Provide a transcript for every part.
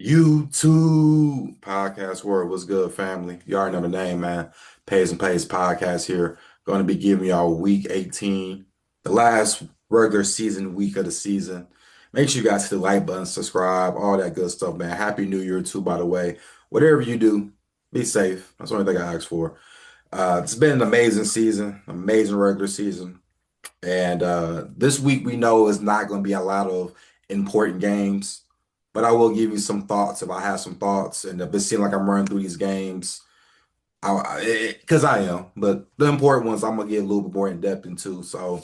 YouTube podcast world. What's good, family? You already know the name, man. Pays and Plays podcast here. Going to be giving y'all week 18, the last regular season week of the season. Make sure you guys hit the like button, subscribe, all that good stuff, man. Happy New Year, too, by the way. Whatever you do, be safe. That's the only thing I ask for. It's been an amazing season, amazing regular season. And this week we know is not going to be a lot of important games, but I will give you some thoughts if I have some thoughts. And if it seems like I'm running through these games, because I am, but the important ones I'm gonna get a little bit more in depth into. So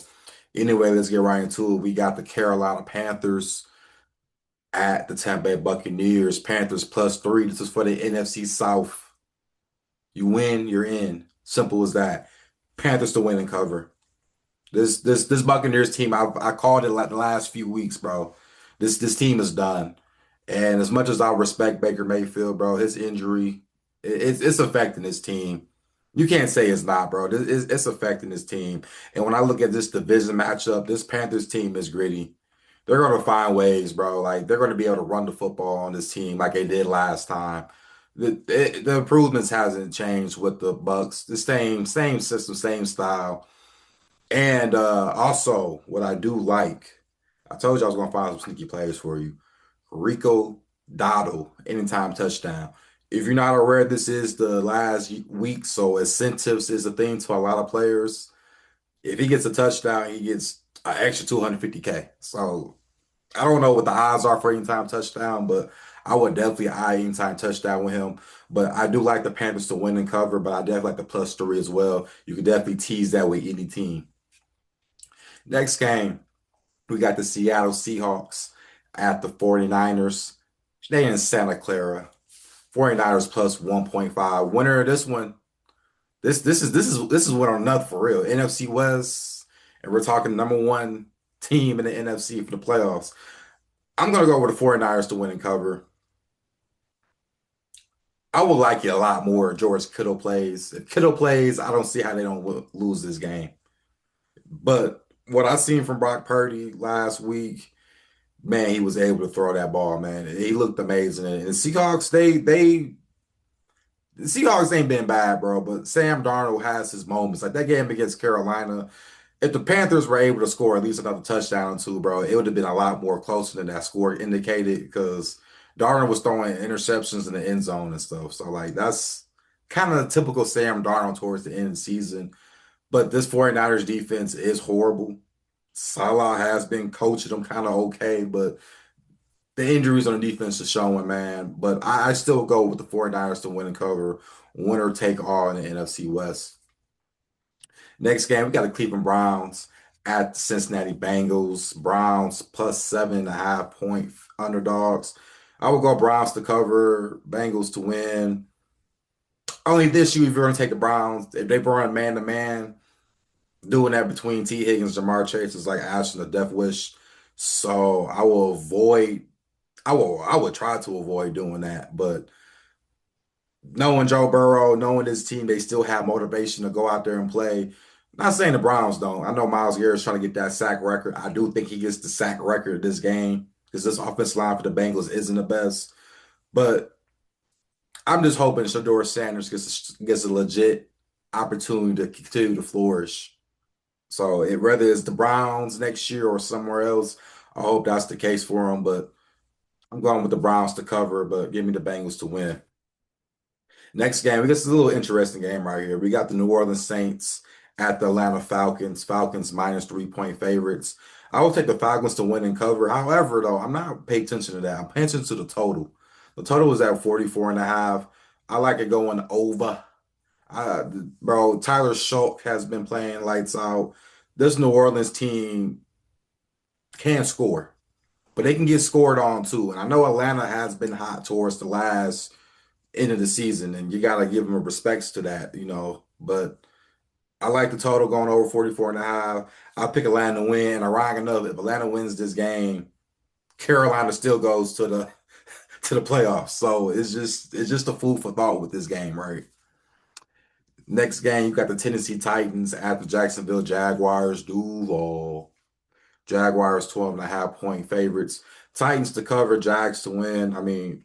anyway, let's get right into it. We got the Carolina Panthers at the Tampa Bay Buccaneers. Panthers +3. This is for the NFC South. You win, you're in. Simple as that. Panthers to win and cover. This Buccaneers team, I called it like the last few weeks, bro. This team is done. And as much as I respect Baker Mayfield, bro, his injury, it's affecting his team. You can't say it's not, bro. It's affecting his team. And when I look at this division matchup, this Panthers team is gritty. They're going to find ways, bro. Like they're going to be able to run the football on this team like they did last time. The improvements hasn't changed with the Bucks. The same system, same style. And also, what I do like, I told you I was going to find some sneaky players for you. Rico Dotto, anytime touchdown. If you're not aware, this is the last week, so incentives is a thing to a lot of players. If he gets a touchdown, he gets an extra 250K. So I don't know what the odds are for anytime touchdown, but I would definitely eye anytime touchdown with him. But I do like the Panthers to win and cover, but I definitely like the +3 as well. You can definitely tease that with any team. Next game, we got the Seattle Seahawks at the 49ers. They in Santa Clara. 49ers +1.5. Winner of this one. This is one on nothing for real. NFC West, and we're talking number one team in the NFC for the playoffs. I'm gonna go with the 49ers to win and cover. I would like it a lot more if George Kittle plays. If Kittle plays, I don't see how they don't lose this game. But what I seen from Brock Purdy last week, man, he was able to throw that ball, man. He looked amazing. And the Seahawks, the Seahawks ain't been bad, bro, but Sam Darnold has his moments. Like that game against Carolina, if the Panthers were able to score at least another touchdown or two, bro, it would have been a lot more closer than that score indicated because Darnold was throwing interceptions in the end zone and stuff. So, like, that's kind of typical Sam Darnold towards the end of the season. But this 49ers defense is horrible. Salah has been coaching them kind of okay, but the injuries on the defense are showing, man. But I still go with the 49ers to win and cover, winner take all in the NFC West. Next game, we got the Cleveland Browns at the Cincinnati Bengals. Browns +7.5 point underdogs. I would go Browns to cover, Bengals to win. Only this year, if you're going to take the Browns, if they run man to man, doing that between T. Higgins and Jamar Chase is like asking a death wish. So I would try to avoid doing that. But knowing Joe Burrow, knowing this team, they still have motivation to go out there and play. Not saying the Browns don't. I know Myles Garrett's trying to get that sack record. I do think he gets the sack record this game because this offensive line for the Bengals isn't the best. But I'm just hoping Shador Sanders gets a legit opportunity to continue to flourish. So whether it's the Browns next year or somewhere else, I hope that's the case for him. But I'm going with the Browns to cover, but give me the Bengals to win. Next game, we got a little interesting game right here. We got the New Orleans Saints at the Atlanta Falcons. Falcons -3 point favorites. I will take the Falcons to win and cover. However, though, I'm not paying attention to that. I'm paying attention to the total. The total is at 44.5. I like it going over. I, bro, Tyler Shulk has been playing lights out. This New Orleans team can score, but they can get scored on too. And I know Atlanta has been hot towards the last end of the season, and you got to give them respects to that. But I like the total going over 44.5. I pick Atlanta to win. Ironic enough, if Atlanta wins this game, Carolina still goes to the to the playoffs. So it's just a food for thought with this game, right? Next game, you got the Tennessee Titans at the Jacksonville Jaguars. Duval. Jaguars 12.5 point favorites. Titans to cover, Jags to win. I mean,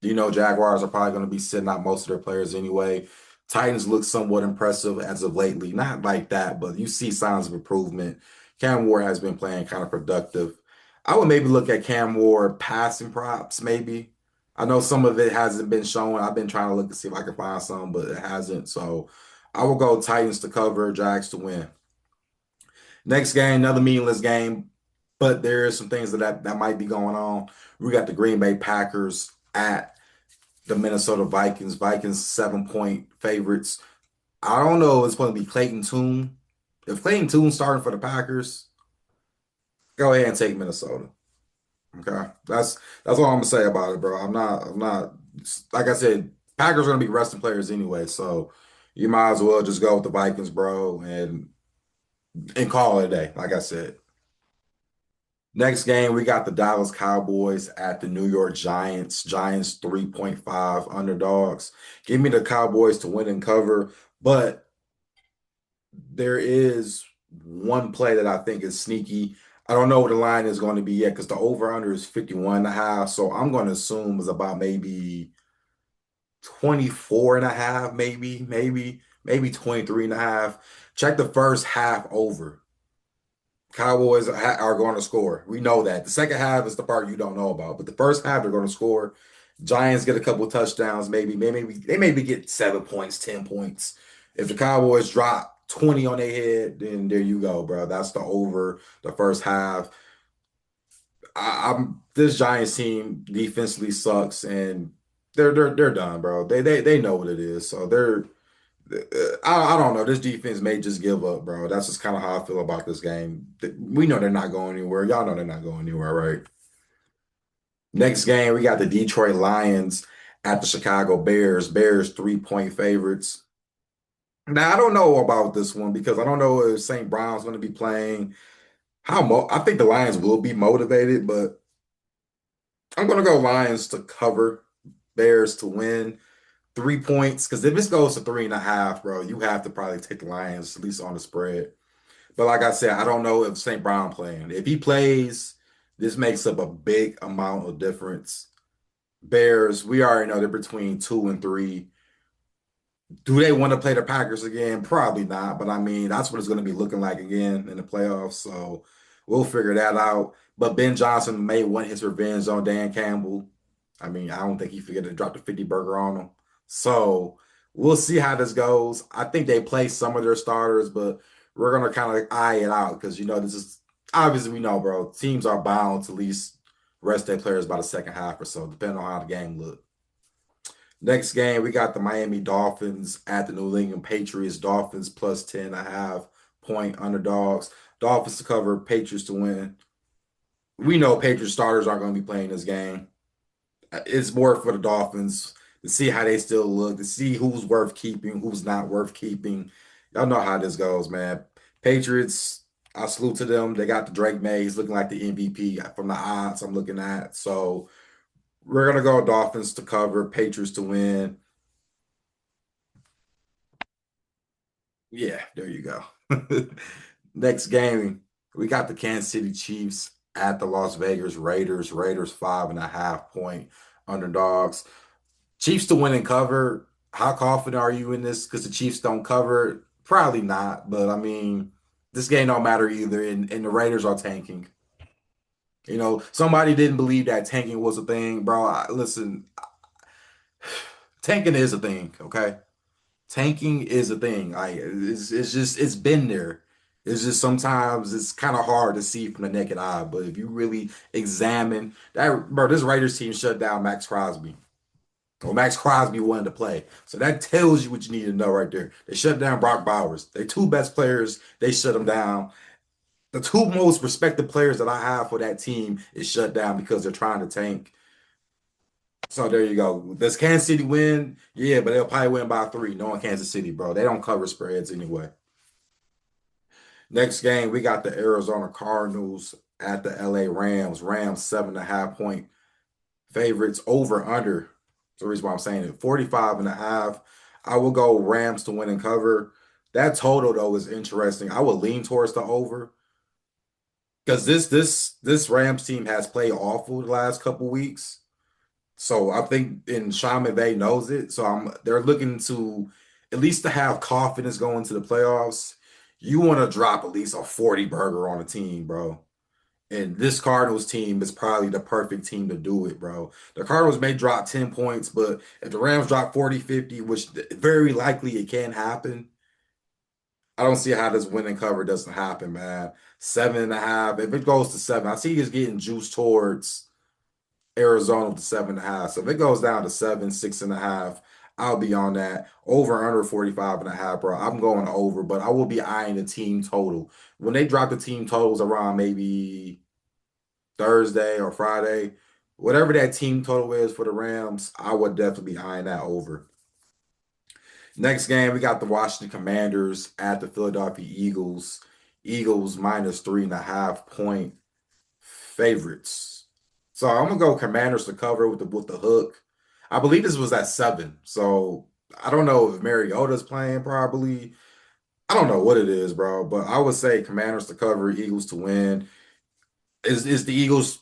Jaguars are probably going to be sitting out most of their players anyway. Titans look somewhat impressive as of lately. Not like that, but you see signs of improvement. Cam Ward has been playing kind of productive. I would maybe look at Cam Ward passing props, maybe. I know some of it hasn't been shown. I've been trying to look to see if I can find some, but it hasn't. So I will go Titans to cover, Jags to win. Next game, another meaningless game, but there is some things that might be going on. We got the Green Bay Packers at the Minnesota Vikings. Vikings 7-point favorites. I don't know if it's going to be Clayton Tune. If Clayton Tune's starting for the Packers, go ahead and take Minnesota. Okay, that's all I'm gonna say about it, bro. I'm not like I said. Packers are gonna be resting players anyway, so you might as well just go with the Vikings, bro, and call it a day. Like I said. Next game, we got the Dallas Cowboys at the New York Giants. Giants 3.5 underdogs. Give me the Cowboys to win and cover, but there is one play that I think is sneaky. I don't know what the line is going to be yet because the over-under is 51 and a half. So I'm going to assume it's about maybe 24 and a half, maybe 23 and a half. Check the first half over. Cowboys are going to score. We know that. The second half is the part you don't know about, but the first half they're going to score. Giants get a couple touchdowns, maybe they maybe get 7 points, 10 points. If the Cowboys drop 20 on their head, then there you go, bro. That's the over the first half. I'm this Giants team defensively sucks, and they're done, bro. They know what it is, so they're I don't know. This defense may just give up, bro. That's just kind of how I feel about this game. We know they're not going anywhere. Y'all know they're not going anywhere, right? Next game, we got the Detroit Lions at the Chicago Bears. Bears 3-point favorites. Now, I don't know about this one because I don't know if St. Brown's going to be playing. I think the Lions will be motivated, but I'm going to go Lions to cover, Bears to win. 3 points, because if this goes to 3.5, bro, you have to probably take the Lions, at least on the spread. But like I said, I don't know if St. Brown playing. If he plays, this makes up a big amount of difference. Bears, we already know they're between 2 and 3. Do they want to play the Packers again? Probably not. But I mean, that's what it's going to be looking like again in the playoffs. So we'll figure that out. But Ben Johnson may want his revenge on Dan Campbell. I mean, I don't think he figured to drop the 50 burger on him. So we'll see how this goes. I think they play some of their starters, but we're going to kind of eye it out because, this is obviously we know, bro, teams are bound to at least rest their players by the second half or so, depending on how the game looks. Next game, we got the Miami Dolphins at the New England Patriots. Dolphins plus 10.5-point underdogs. Dolphins to cover, Patriots to win. We know Patriots starters aren't going to be playing this game. It's more for the Dolphins to see how they still look, to see who's worth keeping, who's not worth keeping. Y'all know how this goes, man. Patriots, I salute to them. They got the Drake May. He's looking like the MVP from the odds I'm looking at. So we're gonna go Dolphins to cover, Patriots to win. Yeah, there you go. Next game, we got the Kansas City Chiefs at the Las Vegas Raiders. Raiders 5.5-point underdogs. Chiefs to win and cover. How confident are you in this? Because the Chiefs don't cover? Probably not. But I mean, this game don't matter either. And the Raiders are tanking. Somebody didn't believe that tanking was a thing, bro. Listen, tanking is a thing, okay? Tanking is a thing. Like it's just it's been there. It's just sometimes it's kind of hard to see from the naked eye. But if you really examine that, bro, this Raiders team shut down Max Crosby. Well, Max Crosby wanted to play. So that tells you what you need to know right there. They shut down Brock Bowers. They two best players, they shut them down. The two most respected players that I have for that team is shut down because they're trying to tank. So there you go. Does Kansas City win? Yeah, but they'll probably win by 3, knowing Kansas City, bro. They don't cover spreads anyway. Next game, we got the Arizona Cardinals at the LA Rams. Rams 7.5-point favorites over under. That's the reason why I'm saying it. 45.5. I will go Rams to win and cover. That total though is interesting. I would lean towards the over because this Rams team has played awful the last couple weeks. So I think and Sean McVay knows it. So they're looking to at least to have confidence going to the playoffs. You want to drop at least a 40 burger on a team, bro. And this Cardinals team is probably the perfect team to do it, bro. The Cardinals may drop 10 points, but if the Rams drop 40, 50, which very likely it can happen, I don't see how this winning cover doesn't happen, man. 7.5. If it goes to seven, I see it's getting juiced towards Arizona with the 7.5. So if it goes down to seven, 6.5, I'll be on that. Over under 45.5, bro. I'm going over, but I will be eyeing the team total. When they drop the team totals around maybe Thursday or Friday, whatever that team total is for the Rams, I would definitely be eyeing that over. Next game, we got the Washington Commanders at the Philadelphia Eagles. Eagles minus 3.5 point favorites. So I'm gonna go Commanders to cover with the hook. I believe this was at seven. So I don't know if Mariota's playing probably. I don't know what it is, bro. But I would say Commanders to cover, Eagles to win. Is the Eagles?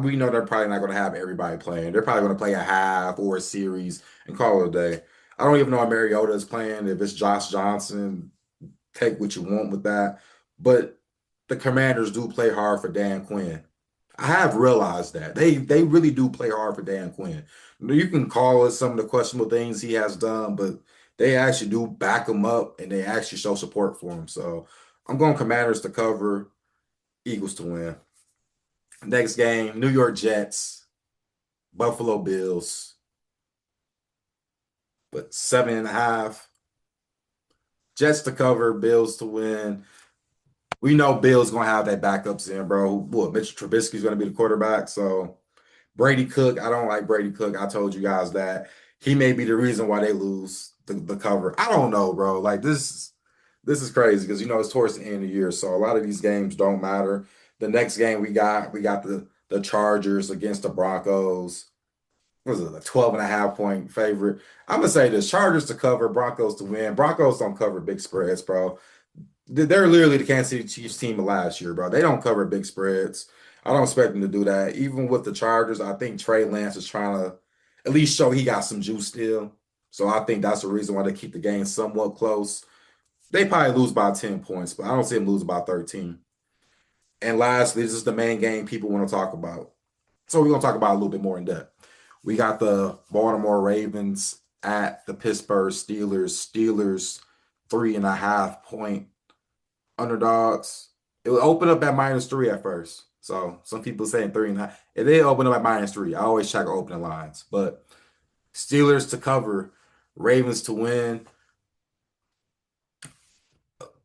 We know they're probably not going to have everybody playing. They're probably going to play a half or a series and call it a day. I don't even know if Mariota is playing. If it's Josh Johnson, take what you want with that. But the Commanders do play hard for Dan Quinn. I have realized that they really do play hard for Dan Quinn. You can call it some of the questionable things he has done, but they actually do back him up and they actually show support for him. So I'm going Commanders to cover, Eagles to win. Next game, New York Jets, Buffalo Bills, but 7.5. Jets to cover, Bills to win. We know Bills gonna have that backups in, bro. What, Mitchell Trubisky's gonna be the quarterback. So Brady Cook, I don't like Brady Cook. I told you guys that. He may be the reason why they lose the cover. I don't know, bro. Like this is crazy because it's towards the end of the year. So a lot of these games don't matter. The next game we got the Chargers against the Broncos. Was it a 12.5 point favorite? I'm gonna say the Chargers to cover, Broncos to win. Broncos don't cover big spreads, bro. They're literally the Kansas City Chiefs team of last year, bro. They don't cover big spreads. I don't expect them to do that. Even with the Chargers, I think Trey Lance is trying to at least show he got some juice still. So I think that's the reason why they keep the game somewhat close. They probably lose by 10 points, but I don't see them lose by 13. And lastly, this is the main game people want to talk about. So we're gonna talk about it a little bit more in depth. We got the Baltimore Ravens at the Pittsburgh Steelers. Steelers 3.5 point underdogs. It would open up at -3 at first. So some people saying 3.5. It did open up at -3. I always check opening lines. But Steelers to cover, Ravens to win.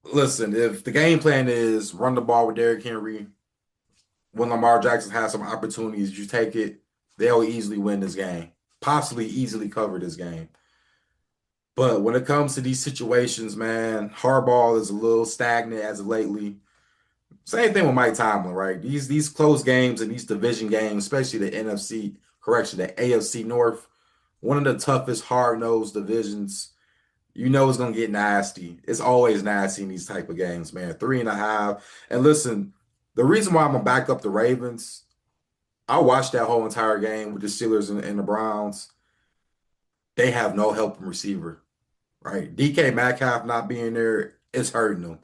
Listen, if the game plan is run the ball with Derrick Henry, when Lamar Jackson has some opportunities, you take it, they'll easily win this game. Possibly easily cover this game. But when it comes to these situations, man, Harbaugh is a little stagnant as of lately. Same thing with Mike Tomlin, right? These close games and these division games, especially the NFC, correction, the AFC North, one of the toughest, hard-nosed divisions. It's gonna get nasty. It's always nasty in these type of games, man. 3.5. And listen, the reason why I'm gonna back up the Ravens, I watched that whole entire game with the Steelers and the Browns. They have no helping receiver, right? DK Metcalf not being there is hurting them.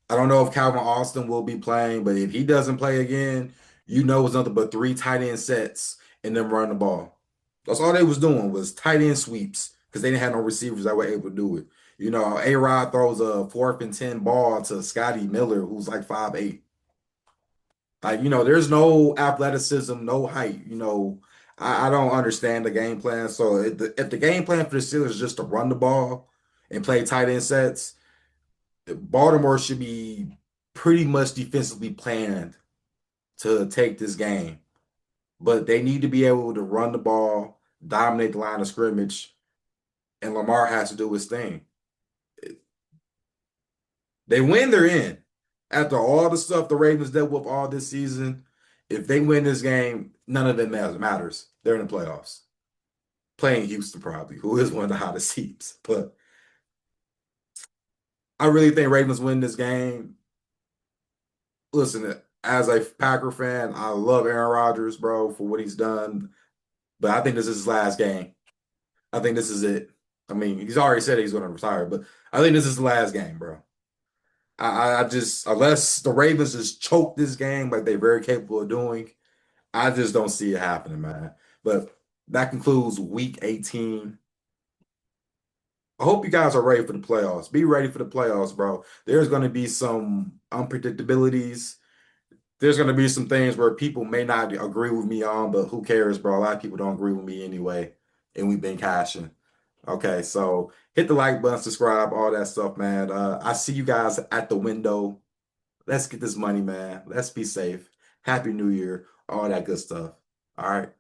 I don't know if Calvin Austin will be playing, but if he doesn't play again, it's nothing but three tight end sets and them running the ball. That's all they was doing was tight end sweeps because they didn't have no receivers that were able to do it. A-Rod throws a 4th and 10 ball to Scotty Miller, who's like 5'8". Like, there's no athleticism, no height. I don't understand the game plan. So if the game plan for the Steelers is just to run the ball and play tight end sets, Baltimore should be pretty much defensively planned to take this game. But they need to be able to run the ball, dominate the line of scrimmage, and Lamar has to do his thing. They win, they're in. After all the stuff the Ravens dealt with all this season, if they win this game, none of it matters. They're in the playoffs. Playing Houston, probably, who is one of the hottest teams. But I really think Ravens win this game. Listen, as a Packer fan, I love Aaron Rodgers, bro, for what he's done. but I think this is his last game. I think this is it. I mean, he's already said he's going to retire, but I think this is the last game, bro. I just, unless the Ravens just choke this game like they're very capable of doing, I just don't see it happening, man. But that concludes week 18. I hope you guys are ready for the playoffs. Be ready for the playoffs, bro. There's going to be some unpredictabilities. There's going to be some things where people may not agree with me on, but who cares, bro? A lot of people don't agree with me anyway, and we've been cashing. Okay, so hit the like button, subscribe, all that stuff, man. I see you guys at the window. Let's get this money, man. Let's be safe. Happy New Year, all that good stuff. All right.